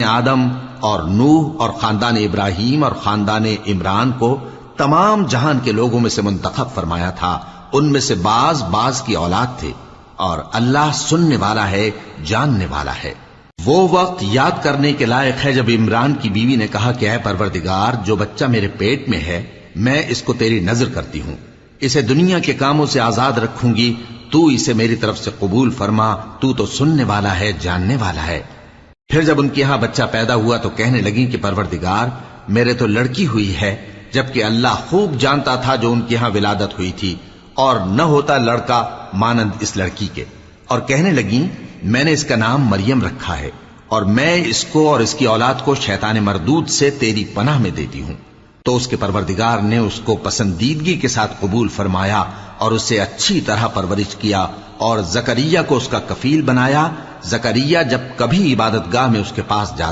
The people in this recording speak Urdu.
آدم اور نوح اور خاندان ابراہیم اور خاندان عمران کو تمام جہان کے لوگوں میں سے منتخب فرمایا تھا، ان میں سے بعض بعض کی اولاد تھے، اور اللہ سننے والا ہے، جاننے والا ہے۔ وہ وقت یاد کرنے کے لائق ہے جب عمران کی بیوی نے کہا کہ اے پروردگار، جو بچہ میرے پیٹ میں ہے میں اس کو تیری نذر کرتی ہوں، اسے دنیا کے کاموں سے آزاد رکھوں گی، تو اسے میری طرف سے قبول فرما، تو سننے والا ہے، جاننے والا ہے۔ پھر جب ان کے ہاں بچہ پیدا ہوا تو کہنے لگیں کہ پروردگار، میرے تو لڑکی ہوئی ہے، جبکہ اللہ خوب جانتا تھا جو ان کے ہاں ولادت ہوئی تھی، اور نہ ہوتا لڑکا مانند اس لڑکی کے۔ اور کہنے لگیں میں نے اس کا نام مریم رکھا ہے، اور میں اس کو اور اس کی اولاد کو شیطان مردود سے تیری پناہ میں دیتی ہوں۔ تو اس کے پروردگار نے اس کو پسندیدگی کے ساتھ قبول فرمایا اور اسے اچھی طرح پرورش کیا، اور زکریا کو اس کا کفیل بنایا۔ زکریا جب کبھی عبادت گاہ میں اس کے پاس جاتا